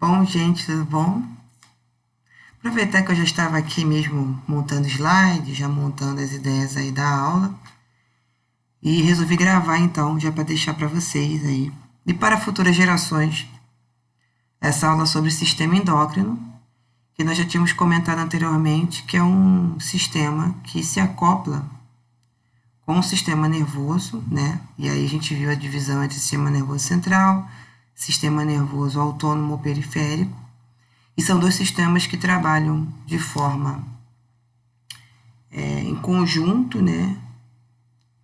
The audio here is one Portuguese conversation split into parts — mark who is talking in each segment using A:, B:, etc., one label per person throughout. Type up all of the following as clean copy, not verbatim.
A: Bom, gente, tudo bom? Aproveitar que eu já estava aqui mesmo montando slides, já montando as ideias aí da aula, e resolvi gravar então, já para deixar para vocês aí. E para futuras gerações, essa aula sobre sistema endócrino, que nós já tínhamos comentado anteriormente, que é um sistema que se acopla com o sistema nervoso, né? E aí a gente viu a divisão entre sistema nervoso central, sistema nervoso autônomo ou periférico. E são dois sistemas que trabalham de forma em conjunto, né,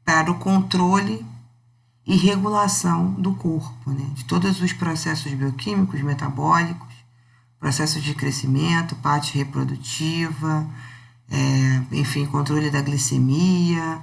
A: para o controle e regulação do corpo, né, de todos os processos bioquímicos, metabólicos, processos de crescimento, parte reprodutiva, enfim, controle da glicemia,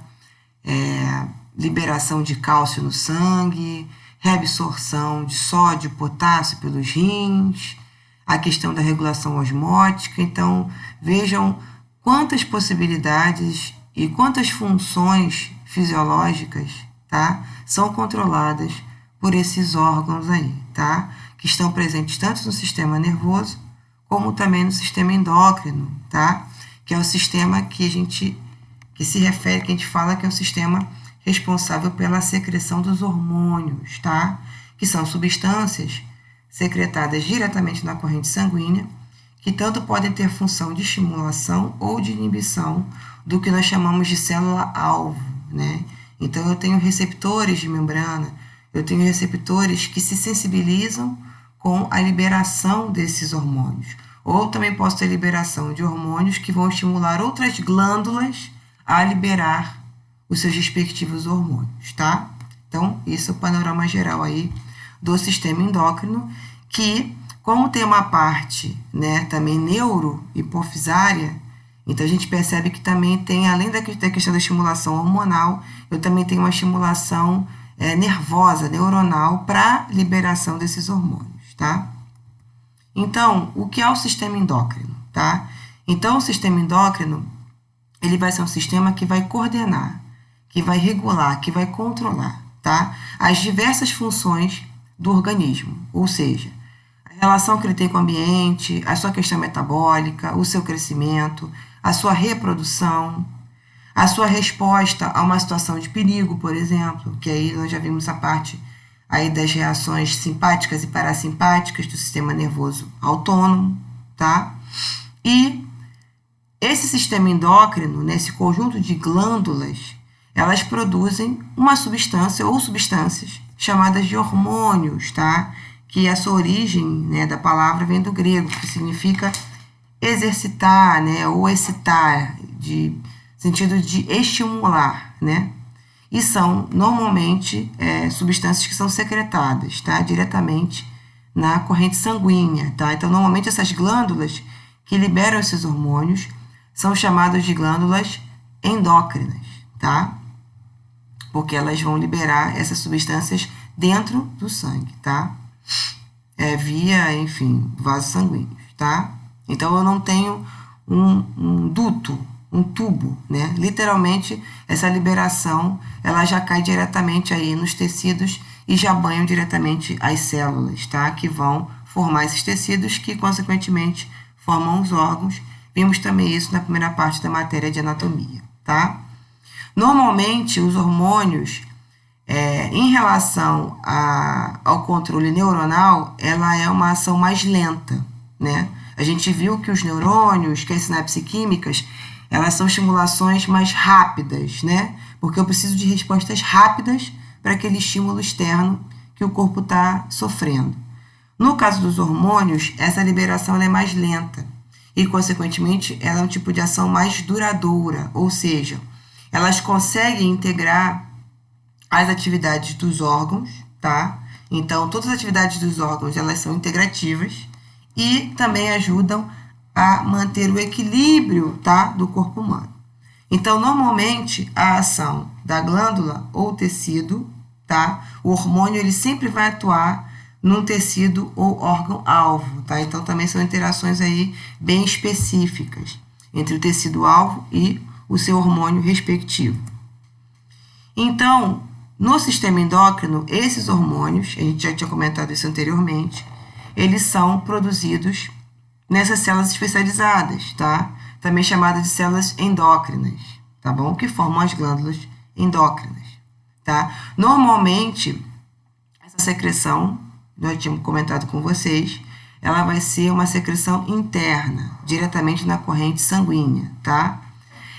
A: liberação de cálcio no sangue, reabsorção de sódio, potássio pelos rins, a questão da regulação osmótica. Então, vejam quantas possibilidades e quantas funções fisiológicas, tá, são controladas por esses órgãos aí, tá, que estão presentes tanto no sistema nervoso como também no sistema endócrino, tá, que é o sistema que se refere, que a gente fala que é o sistema responsável pela secreção dos hormônios, tá, que são substâncias secretadas diretamente na corrente sanguínea, que tanto podem ter função de estimulação ou de inibição do que nós chamamos de célula-alvo, né? Então, eu tenho receptores de membrana, eu tenho receptores que se sensibilizam com a liberação desses hormônios. Ou também posso ter liberação de hormônios que vão estimular outras glândulas a liberar os seus respectivos hormônios, tá? Então, isso é o panorama geral aí do sistema endócrino, que, como tem uma parte, né, também neurohipofisária, então a gente percebe que também tem, além da questão da estimulação hormonal, eu também tenho uma estimulação nervosa, neuronal, para liberação desses hormônios, tá? Então, o que é o sistema endócrino, tá? Então, o sistema endócrino, ele vai ser um sistema que vai coordenar, que vai regular, que vai controlar, tá, as diversas funções do organismo, ou seja, a relação que ele tem com o ambiente, a sua questão metabólica, o seu crescimento, a sua reprodução, a sua resposta a uma situação de perigo, por exemplo, que aí nós já vimos a parte aí das reações simpáticas e parasimpáticas do sistema nervoso autônomo, tá? E esse sistema endócrino, nesse conjunto de glândulas, elas produzem uma substância ou substâncias chamadas de hormônios, tá? Que a sua origem, né, da palavra vem do grego, que significa exercitar, né, ou excitar, de sentido de estimular, né? E são, normalmente, substâncias que são secretadas, tá? Diretamente na corrente sanguínea, tá? Então, normalmente, essas glândulas que liberam esses hormônios são chamadas de glândulas endócrinas, tá? Porque elas vão liberar essas substâncias dentro do sangue, tá? Via, enfim, vasos sanguíneos, tá? Então, eu não tenho um duto, um tubo, né? Literalmente, essa liberação, ela já cai diretamente aí nos tecidos e já banham diretamente as células, tá? Que vão formar esses tecidos que, consequentemente, formam os órgãos. Vimos também isso na primeira parte da matéria de anatomia, tá? Normalmente, os hormônios, em relação ao controle neuronal, ela é uma ação mais lenta, né? A gente viu que os neurônios, que as sinapses químicas, elas são estimulações mais rápidas, né? Porque eu preciso de respostas rápidas para aquele estímulo externo que o corpo está sofrendo. No caso dos hormônios, essa liberação ela é mais lenta e, consequentemente, ela é um tipo de ação mais duradoura, ou seja, elas conseguem integrar as atividades dos órgãos, tá? Então, todas as atividades dos órgãos, elas são integrativas e também ajudam a manter o equilíbrio, tá, do corpo humano. Então, normalmente, a ação da glândula ou tecido, tá? O hormônio, ele sempre vai atuar num tecido ou órgão-alvo, tá? Então, também são interações aí bem específicas entre o tecido-alvo e o seu hormônio respectivo. Então, no sistema endócrino, esses hormônios, a gente já tinha comentado isso anteriormente, eles são produzidos nessas células especializadas, tá? Também chamadas de células endócrinas, tá bom? Que formam as glândulas endócrinas, tá? Normalmente, essa secreção, nós tínhamos comentado com vocês, ela vai ser uma secreção interna, diretamente na corrente sanguínea, tá?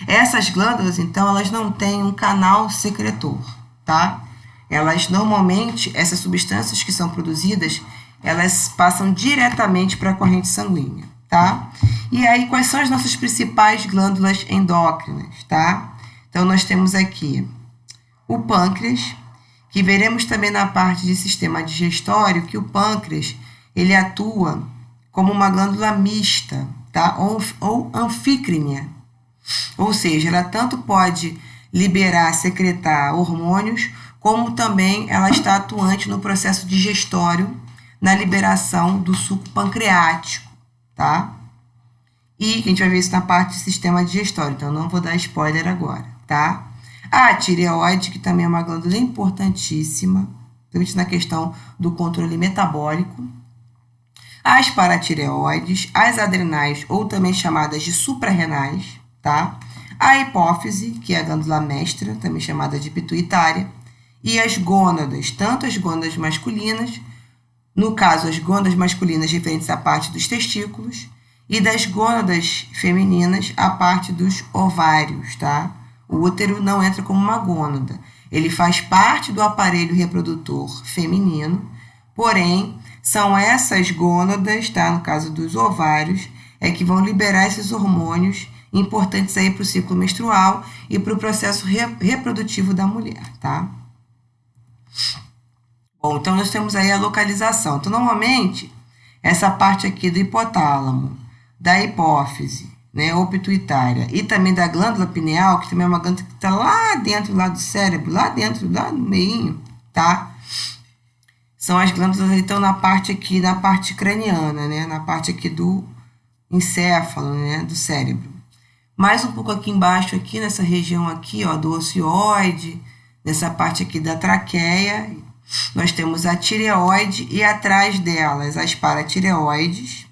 A: Essas glândulas, então, elas não têm um canal secretor, tá? Elas, normalmente, essas substâncias que são produzidas, elas passam diretamente para a corrente sanguínea, tá? E aí, quais são as nossas principais glândulas endócrinas, tá? Então, nós temos aqui o pâncreas, que veremos também na parte de sistema digestório, que o pâncreas, ele atua como uma glândula mista, tá? Ou anfícrina, ou seja, ela tanto pode liberar, secretar hormônios, como também ela está atuante no processo digestório, na liberação do suco pancreático, tá? E a gente vai ver isso na parte do sistema digestório, então não vou dar spoiler agora, tá? A tireoide, que também é uma glândula importantíssima, principalmente na questão do controle metabólico. As paratireoides, as adrenais, ou também chamadas de suprarrenais, tá? A hipófise, que é a glândula mestra, também chamada de pituitária, e as gônadas, tanto as gônadas masculinas, no caso, as gônadas masculinas referentes à parte dos testículos, e das gônadas femininas à parte dos ovários, tá? O útero não entra como uma gônada, ele faz parte do aparelho reprodutor feminino, porém, são essas gônadas, tá? No caso dos ovários, é que vão liberar esses hormônios importantes aí para o ciclo menstrual e para o processo reprodutivo da mulher, tá? Bom, então nós temos aí a localização. Então, normalmente, essa parte aqui do hipotálamo, da hipófise, né, ou pituitária, e também da glândula pineal, que também é uma glândula que está lá dentro, lá do cérebro, lá dentro, lá no meinho, tá? São as glândulas que estão na parte aqui, na parte craniana, né, na parte aqui do encéfalo, né, do cérebro. Mais um pouco aqui embaixo, aqui nessa região aqui, ó, do ocioide, nessa parte aqui da traqueia, nós temos a tireoide e atrás delas as paratireoides.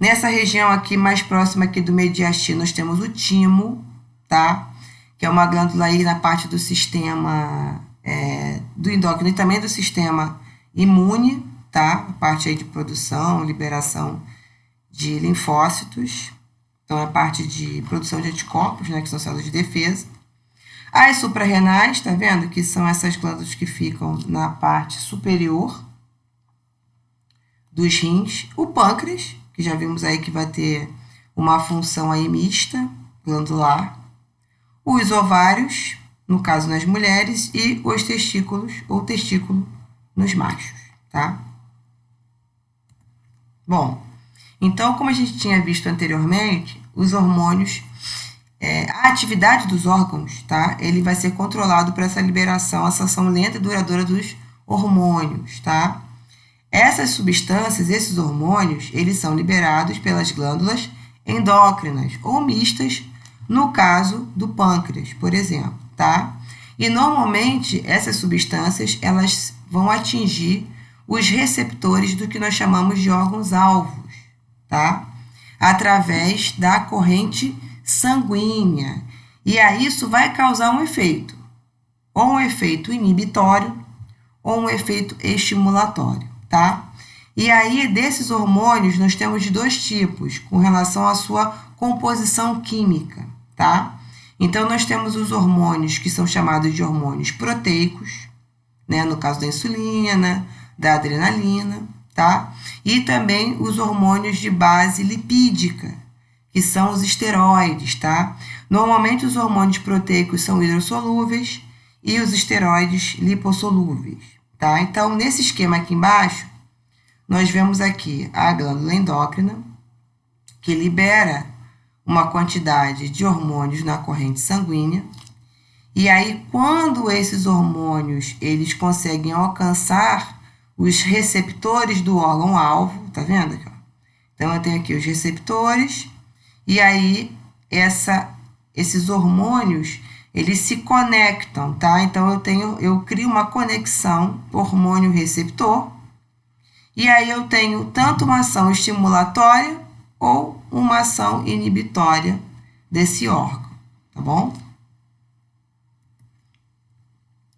A: Nessa região aqui, mais próxima aqui do mediastino, nós temos o timo, tá? Que é uma glândula aí na parte do sistema do endócrino e também do sistema imune, tá? A parte aí de produção, liberação de linfócitos. Então, é a parte de produção de anticorpos, né? Que são células de defesa. As suprarrenais, tá vendo? Que são essas glândulas que ficam na parte superior dos rins. O pâncreas, que já vimos aí que vai ter uma função aí mista, glandular. Os ovários, no caso nas mulheres, e os testículos, ou testículo, nos machos, tá? Bom, então, como a gente tinha visto anteriormente, os hormônios, a atividade dos órgãos, tá? Ele vai ser controlado por essa liberação, essa ação lenta e duradoura dos hormônios, tá? Essas substâncias, esses hormônios, eles são liberados pelas glândulas endócrinas ou mistas, no caso do pâncreas, por exemplo, tá? E normalmente essas substâncias, elas vão atingir os receptores do que nós chamamos de órgãos-alvos, tá? Através da corrente sanguínea. E aí isso vai causar um efeito, ou um efeito inibitório, ou um efeito estimulatório, tá? E aí, desses hormônios, nós temos de dois tipos, com relação à sua composição química, tá? Então, nós temos os hormônios que são chamados de hormônios proteicos, né? No caso da insulina, da adrenalina, tá? E também os hormônios de base lipídica, que são os esteroides, tá? Normalmente, os hormônios proteicos são hidrossolúveis e os esteroides lipossolúveis, tá? Então, nesse esquema aqui embaixo, nós vemos aqui a glândula endócrina, que libera uma quantidade de hormônios na corrente sanguínea. E aí, quando esses hormônios, eles conseguem alcançar os receptores do órgão-alvo, tá vendo aqui, ó? Então, eu tenho aqui os receptores, e aí, esses hormônios, eles se conectam, tá? Então, eu crio uma conexão hormônio-receptor, E aí eu tenho tanto uma ação estimulatória ou uma ação inibitória desse órgão, tá bom?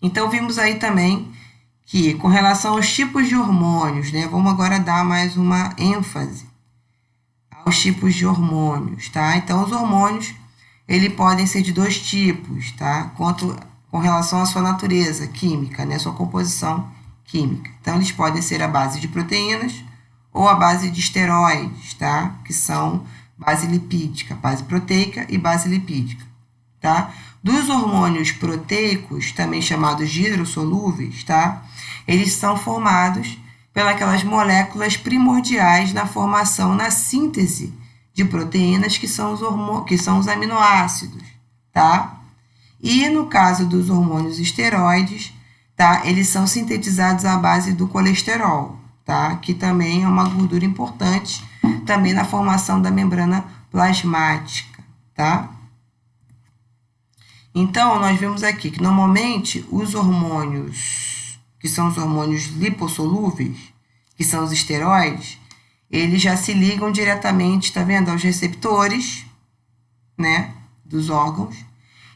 A: Então, vimos aí também que, com relação aos tipos de hormônios, né, vamos agora dar mais uma ênfase aos tipos de hormônios, tá? Então, os hormônios, eles podem ser de dois tipos, tá? Com relação à sua natureza química, né, sua composição química. Então, eles podem ser à base de proteínas ou à base de esteroides, tá? Que são base lipídica, base proteica e base lipídica, tá? Dos hormônios proteicos, também chamados de hidrossolúveis, tá? Eles são formados pelas moléculas primordiais na formação, na síntese de proteínas, que são os aminoácidos, tá? E no caso dos hormônios esteroides, tá? Eles são sintetizados à base do colesterol, tá? Que também é uma gordura importante também na formação da membrana plasmática, tá? Então, nós vemos aqui que normalmente os hormônios, que são os hormônios lipossolúveis, que são os esteroides, eles já se ligam diretamente, tá vendo, aos receptores, né, dos órgãos.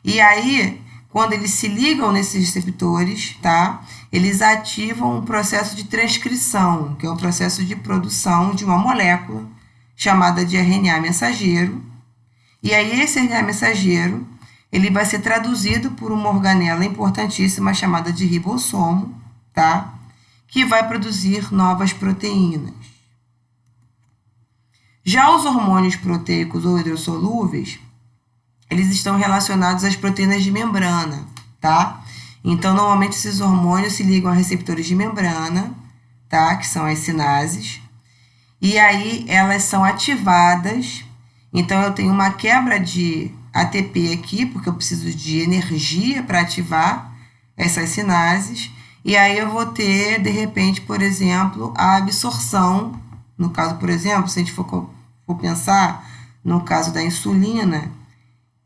A: E aí, quando eles se ligam nesses receptores, tá, eles ativam um processo de transcrição, que é o processo de produção de uma molécula chamada de RNA mensageiro. E aí, esse RNA mensageiro, ele vai ser traduzido por uma organela importantíssima chamada de ribossomo, tá? Que vai produzir novas proteínas. Já os hormônios proteicos ou hidrossolúveis, eles estão relacionados às proteínas de membrana, tá? Então, normalmente, esses hormônios se ligam a receptores de membrana, tá? Que são as sinases. E aí, elas são ativadas. Então, eu tenho uma quebra de ATP aqui, porque eu preciso de energia para ativar essas sinases. E aí, eu vou ter, de repente, por exemplo, a absorção. No caso, por exemplo, se a gente for pensar no caso da insulina,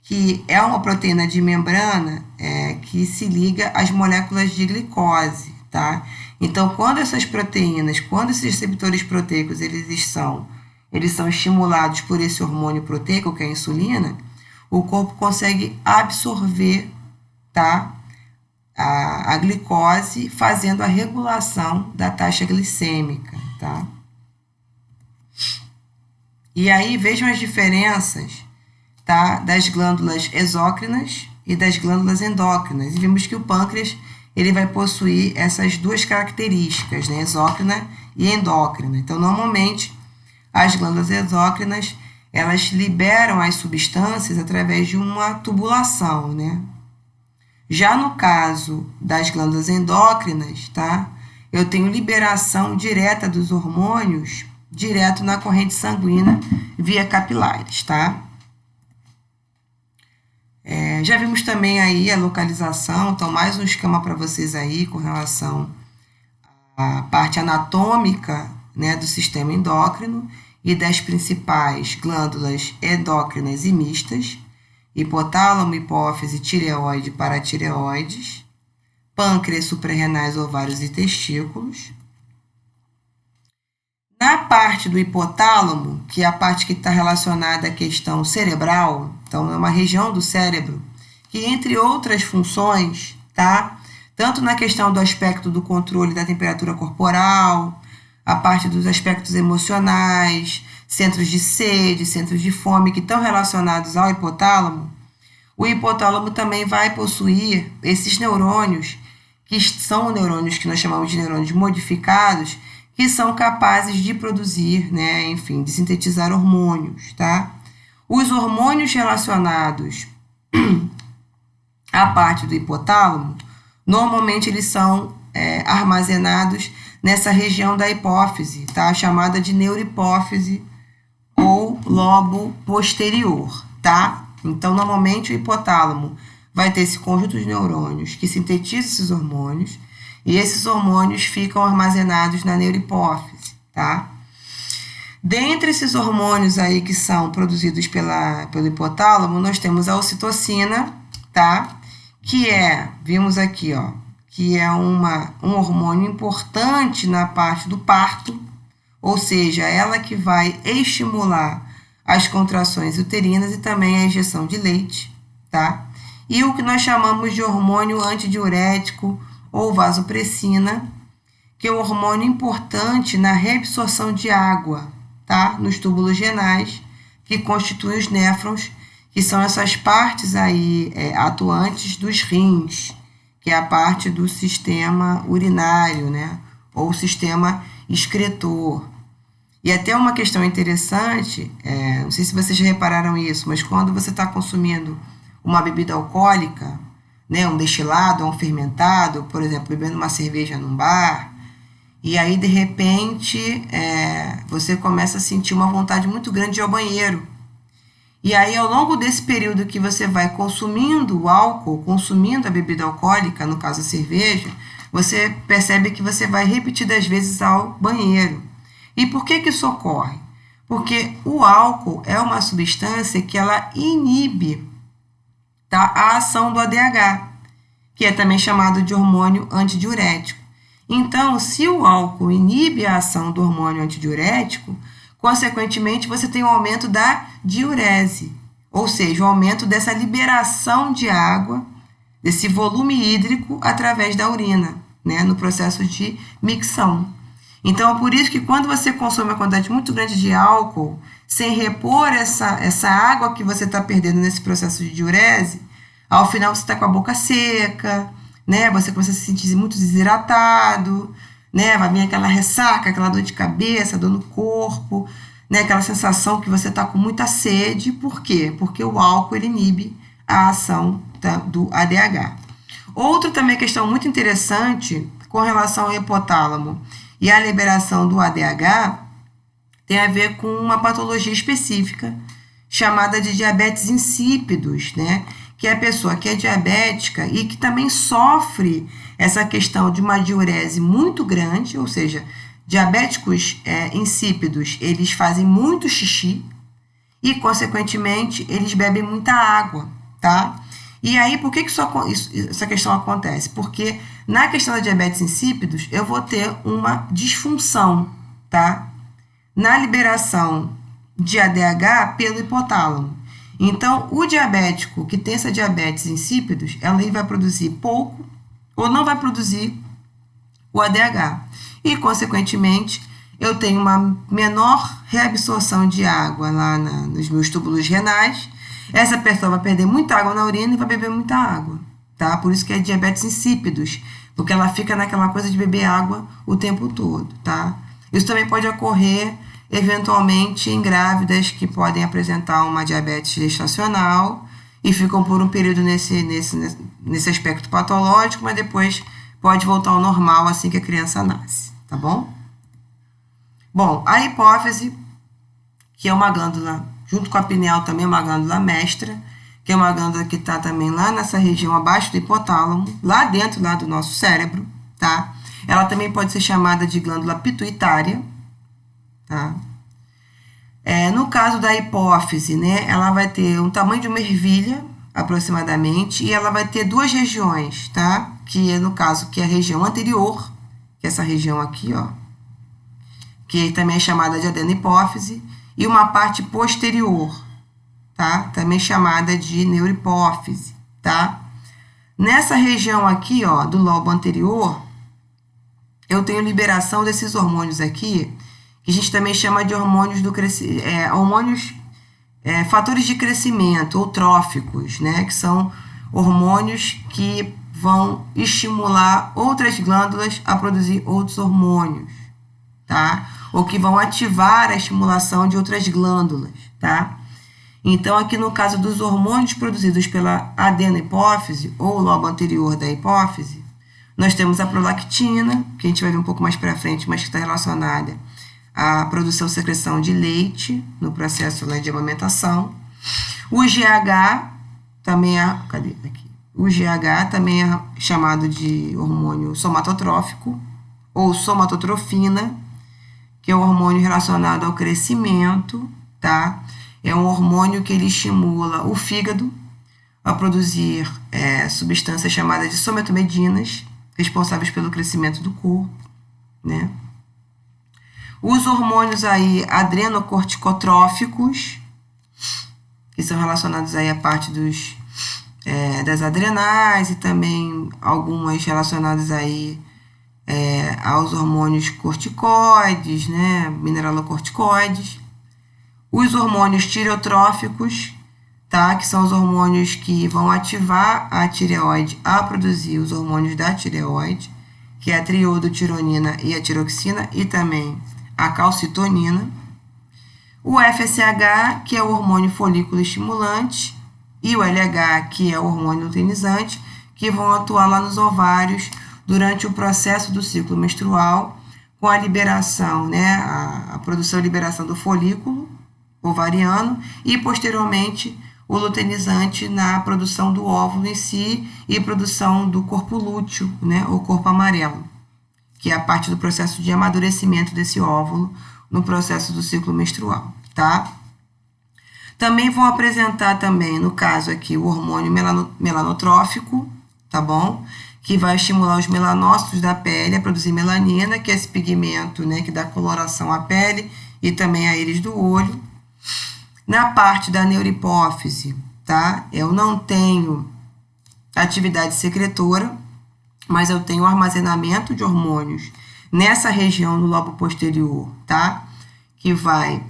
A: que é uma proteína de membrana que se liga às moléculas de glicose, tá? Então, quando essas proteínas, quando esses receptores proteicos, eles são estimulados por esse hormônio proteico, que é a insulina, o corpo consegue absorver, tá, a glicose, fazendo a regulação da taxa glicêmica, tá? E aí, vejam as diferenças, tá, das glândulas exócrinas e das glândulas endócrinas. E vimos que o pâncreas, ele vai possuir essas duas características, né, exócrina e endócrina. Então, normalmente, as glândulas exócrinas, elas liberam as substâncias através de uma tubulação, né? Já no caso das glândulas endócrinas, tá, eu tenho liberação direta dos hormônios direto na corrente sanguínea via capilares, tá? Já vimos também aí a localização, então mais um esquema para vocês aí com relação à parte anatômica, né, do sistema endócrino e das principais glândulas endócrinas e mistas, hipotálamo, hipófise, tireoide, paratireoides, pâncreas, suprarrenais, ovários e testículos. Na parte do hipotálamo, que é a parte que está relacionada à questão cerebral, então é uma região do cérebro, que entre outras funções, tá? Tanto na questão do aspecto do controle da temperatura corporal, a parte dos aspectos emocionais, centros de sede, centros de fome, que estão relacionados ao hipotálamo, o hipotálamo também vai possuir esses neurônios, que são neurônios que nós chamamos de neurônios modificados, que são capazes de produzir, né, enfim, de sintetizar hormônios, tá? Os hormônios relacionados à parte do hipotálamo, normalmente eles são armazenados nessa região da hipófise, tá? Chamada de neurohipófise ou lobo posterior, tá? Então, normalmente o hipotálamo vai ter esse conjunto de neurônios que sintetiza esses hormônios, e esses hormônios ficam armazenados na neurohipófise, tá? Dentre esses hormônios aí que são produzidos pelo hipotálamo, nós temos a ocitocina, tá? Vimos aqui, ó, que é um hormônio importante na parte do parto, ou seja, ela que vai estimular as contrações uterinas e também a injeção de leite, tá? E o que nós chamamos de hormônio antidiurético ou vasopressina, que é um hormônio importante na reabsorção de água, tá? Nos túbulos renais, que constituem os néfrons, que são essas partes aí atuantes dos rins, que é a parte do sistema urinário, né? Ou sistema excretor. E até uma questão interessante, não sei se vocês já repararam isso, mas quando você está consumindo uma bebida alcoólica, né, um destilado ou um fermentado, por exemplo, bebendo uma cerveja num bar, e aí, de repente, você começa a sentir uma vontade muito grande de ir ao banheiro. E aí, ao longo desse período que você vai consumindo o álcool, consumindo a bebida alcoólica, no caso a cerveja, você percebe que você vai repetidas vezes ao banheiro. E por que isso ocorre? Porque o álcool é uma substância que ela inibe, tá, a ação do ADH, que é também chamado de hormônio antidiurético. Então, se o álcool inibe a ação do hormônio antidiurético, consequentemente, você tem um aumento da diurese, ou seja, o aumento dessa liberação de água, desse volume hídrico através da urina, né, no processo de micção. Então, é por isso que quando você consome uma quantidade muito grande de álcool, sem repor essa água que você está perdendo nesse processo de diurese, ao final você está com a boca seca, né? Você começa a se sentir muito desidratado, né? Vai vir aquela ressaca, aquela dor de cabeça, dor no corpo, né? Aquela sensação que você está com muita sede. Por quê? Porque o álcool ele inibe a ação do ADH. Outra também questão muito interessante com relação ao hipotálamo e a liberação do ADH tem a ver com uma patologia específica chamada de diabetes insípidos, né? Que é a pessoa que é diabética e que também sofre essa questão de uma diurese muito grande, ou seja, diabéticos insípidos, eles fazem muito xixi e, consequentemente, eles bebem muita água, tá? E aí, por que essa questão acontece? Porque na questão da diabetes insípidos, eu vou ter uma disfunção, tá? Na liberação de ADH pelo hipotálamo. Então, o diabético que tem essa diabetes insípidos, ela vai produzir pouco ou não vai produzir o ADH. E, consequentemente, eu tenho uma menor reabsorção de água lá nos meus túbulos renais. Essa pessoa vai perder muita água na urina e vai beber muita água, tá? Por isso que é diabetes insípidos, porque ela fica naquela coisa de beber água o tempo todo, tá? Isso também pode ocorrer eventualmente em grávidas que podem apresentar uma diabetes gestacional e ficam por um período nesse aspecto patológico, mas depois pode voltar ao normal assim que a criança nasce, tá bom? Bom, a hipófise, que é uma glândula, junto com a pineal também é uma glândula mestra, que é uma glândula que está também lá nessa região abaixo do hipotálamo, lá dentro lá do nosso cérebro, tá? Ela também pode ser chamada de glândula pituitária, tá? No caso da hipófise, né, ela vai ter um tamanho de uma ervilha, aproximadamente, e ela vai ter duas regiões, tá? Que é, no caso, que é a região anterior, que é essa região aqui, ó, que também é chamada de adenohipófise, e uma parte posterior, tá? Também chamada de neurohipófise, tá? Nessa região aqui, ó, do lobo anterior, eu tenho liberação desses hormônios aqui, que a gente também chama de hormônios fatores de crescimento ou tróficos, né? Que são hormônios que vão estimular outras glândulas a produzir outros hormônios, tá? Ou que vão ativar a estimulação de outras glândulas, tá? Então, aqui no caso dos hormônios produzidos pela adenohipófise ou lobo anterior da hipófise, nós temos a prolactina, que a gente vai ver um pouco mais para frente, mas que está relacionada à produção e secreção de leite no processo, né, de amamentação. O GH também é, O GH também é chamado de hormônio somatotrófico ou somatotrofina, que é um hormônio relacionado ao crescimento, tá? É um hormônio que ele estimula o fígado a produzir substâncias chamadas de sometomedinas, responsáveis pelo crescimento do corpo, né? Os hormônios aí adrenocorticotróficos, que são relacionados aí à parte das adrenais e também algumas relacionadas aí aos hormônios corticoides, né, mineralocorticoides. Os hormônios tireotróficos, tá, que são os hormônios que vão ativar a tireoide a produzir os hormônios da tireoide, que é a triodotironina e a tiroxina, e também a calcitonina. O FSH, que é o hormônio folículo estimulante, e o LH, que é o hormônio luteinizante, que vão atuar lá nos ovários durante o processo do ciclo menstrual, com a liberação, né, a produção e liberação do folículo ovariano e, posteriormente, o luteinizante na produção do óvulo em si e produção do corpo lúteo, né, ou corpo amarelo, que é a parte do processo de amadurecimento desse óvulo no processo do ciclo menstrual, tá? Também vão apresentar também, no caso aqui, o hormônio melanotrófico, tá bom? Que vai estimular os melanócitos da pele a produzir melanina, que é esse pigmento, né, que dá coloração à pele e também à íris do olho. Na parte da neurohipófise, tá? Eu não tenho atividade secretora, mas eu tenho armazenamento de hormônios nessa região do lobo posterior, tá? Que vai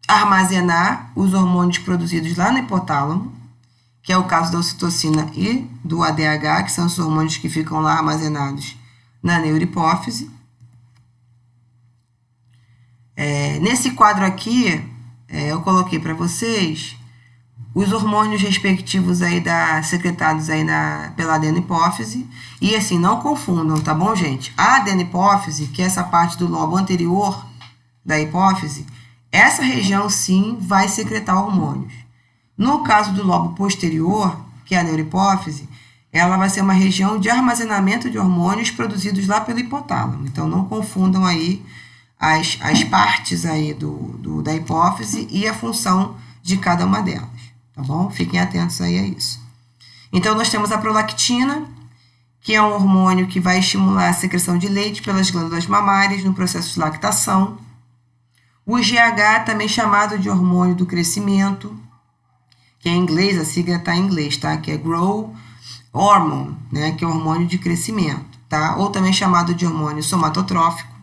A: armazenar os hormônios produzidos lá no hipotálamo, que é o caso da ocitocina e do ADH, que são os hormônios que ficam lá armazenados na neurohipófise. Nesse quadro aqui, eu coloquei para vocês os hormônios respectivos aí secretados aí pela adenohipófise. E assim, não confundam, tá bom, gente? A adenohipófise, que é essa parte do lobo anterior da hipófise, essa região sim vai secretar hormônios. No caso do lobo posterior, que é a neurohipófise, ela vai ser uma região de armazenamento de hormônios produzidos lá pelo hipotálamo. Então, não confundam aí as partes aí da hipófise e a função de cada uma delas, tá bom? Fiquem atentos aí a isso. Então, nós temos a prolactina, que é um hormônio que vai estimular a secreção de leite pelas glândulas mamárias no processo de lactação. O GH, também chamado de hormônio do crescimento, que em inglês, a sigla está em inglês, tá? Que é Growth Hormone, né? Que é o hormônio de crescimento, tá? Ou também chamado de hormônio somatotrófico,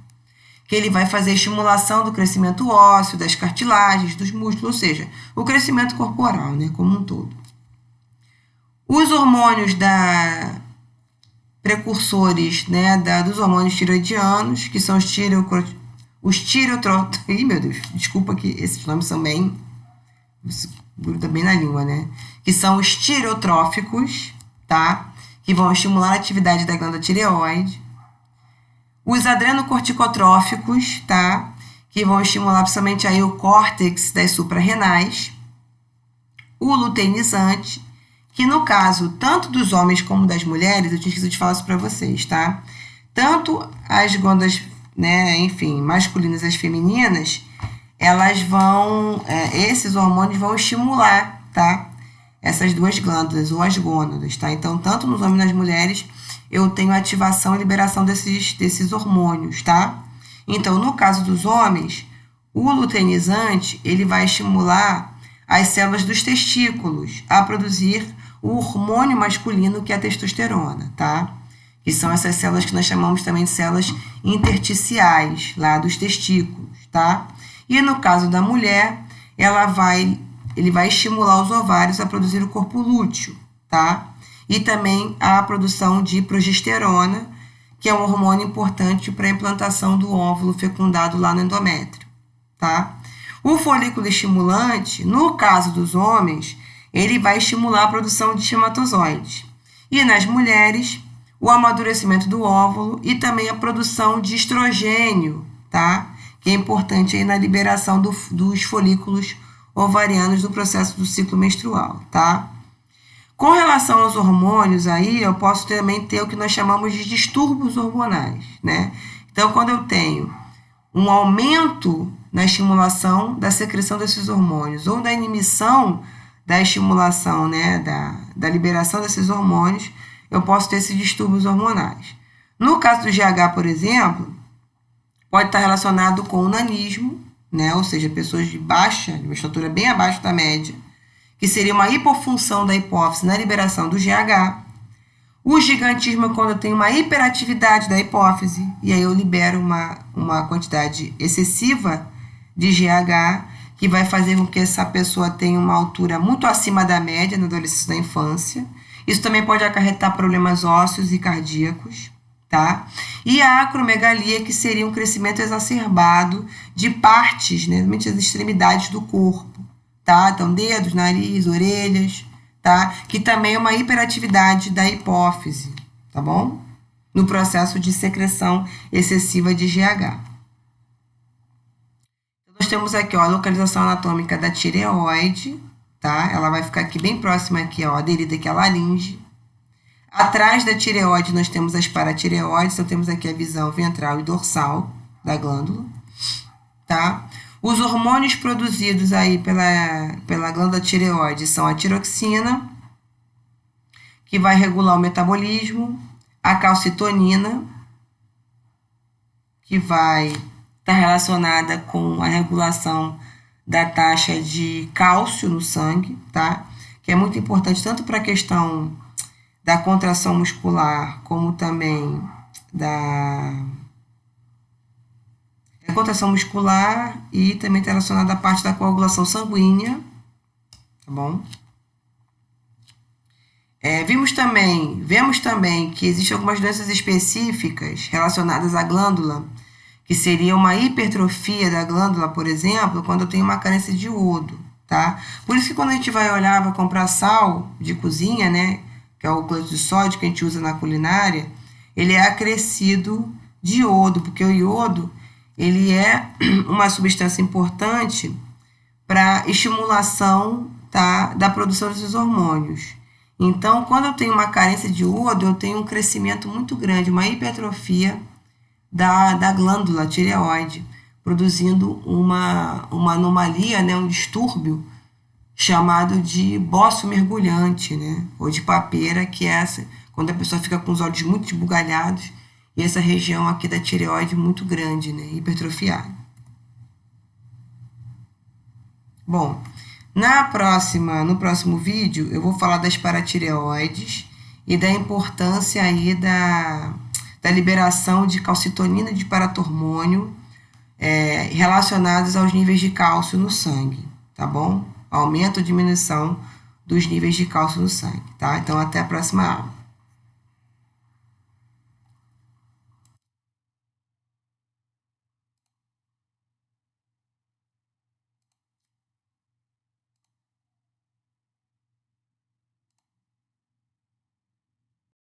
A: que ele vai fazer a estimulação do crescimento ósseo, das cartilagens, dos músculos, ou seja, o crescimento corporal, né? Como um todo. Os hormônios precursores, né? Dos hormônios tiroidianos, que são os tireotróficos. Ih, meu Deus, desculpa que esses nomes são bem... gruda bem na língua, né? Que são os tireotróficos, tá? Que vão estimular a atividade da glândula tireoide. Os adrenocorticotróficos, tá? Que vão estimular principalmente aí o córtex das suprarrenais. O luteinizante, que no caso, tanto dos homens como das mulheres, eu tinha esquecido de falar isso para vocês, tá? Tanto as glândulas, né, enfim, masculinas e as femininas, elas vão, esses hormônios vão estimular, tá? Essas duas glândulas, ou as gônadas, tá? Então, tanto nos homens e nas mulheres, eu tenho ativação e liberação desses hormônios, tá? Então, no caso dos homens, o luteinizante, ele vai estimular as células dos testículos a produzir o hormônio masculino, que é a testosterona, tá? Que são essas células que nós chamamos também de células intersticiais, lá dos testículos, tá? E no caso da mulher, ele vai estimular os ovários a produzir o corpo lúteo, tá? E também a produção de progesterona, que é um hormônio importante para a implantação do óvulo fecundado lá no endométrio, tá? O folículo estimulante, no caso dos homens, ele vai estimular a produção de espermatozoides. E nas mulheres, o amadurecimento do óvulo e também a produção de estrogênio, tá? Que é importante aí na liberação dos folículos ovarianos no processo do ciclo menstrual, tá? Com relação aos hormônios aí, eu posso também ter o que nós chamamos de distúrbios hormonais, né? Então, quando eu tenho um aumento na estimulação da secreção desses hormônios ou da inibição da estimulação, né, da liberação desses hormônios, eu posso ter esses distúrbios hormonais. No caso do GH, por exemplo, pode estar relacionado com o nanismo, né? Ou seja, pessoas de uma estatura bem abaixo da média, que seria uma hipofunção da hipófise na liberação do GH. O gigantismo é quando eu tenho uma hiperatividade da hipófise, e aí eu libero uma quantidade excessiva de GH, que vai fazer com que essa pessoa tenha uma altura muito acima da média na adolescência e na infância. Isso também pode acarretar problemas ósseos e cardíacos, tá? E a acromegalia, que seria um crescimento exacerbado de partes, né, as extremidades do corpo, tá? Então, dedos, nariz, orelhas, tá? Que também é uma hiperatividade da hipófise, tá bom? No processo de secreção excessiva de GH. Nós temos aqui, ó, a localização anatômica da tireoide, tá? Ela vai ficar aqui bem próxima aqui, ó, aderida aqui à laringe. Atrás da tireoide nós temos as paratireoides, então temos aqui a visão ventral e dorsal da glândula, tá? Os hormônios produzidos aí pela glândula tireoide são a tiroxina, que vai regular o metabolismo, a calcitonina, que vai estar relacionada com a regulação da taxa de cálcio no sangue, tá? Que é muito importante tanto para a questão da contração muscular, como também da contração muscular e também está relacionada à parte da coagulação sanguínea, tá bom? Vemos também que existem algumas doenças específicas relacionadas à glândula, que seria uma hipertrofia da glândula, por exemplo, quando eu tenho uma carência de iodo, tá? Por isso que quando a gente vai olhar para comprar sal de cozinha, né, que é o cloreto de sódio que a gente usa na culinária, ele é acrescido de iodo, porque o iodo ele é uma substância importante para estimulação, tá, da produção desses hormônios. Então, quando eu tenho uma carência de iodo, eu tenho um crescimento muito grande, uma hipertrofia da glândula tireoide, produzindo uma anomalia, né, um distúrbio chamado de bócio mergulhante, né, ou de papeira, que é essa, quando a pessoa fica com os olhos muito esbugalhados e essa região aqui da tireoide muito grande, né, hipertrofiada. Bom, no próximo vídeo eu vou falar das paratireoides e da importância aí da liberação de calcitonina e de paratormônio relacionados aos níveis de cálcio no sangue, tá bom? Aumento ou diminuição dos níveis de cálcio no sangue, tá? Então, até a próxima aula.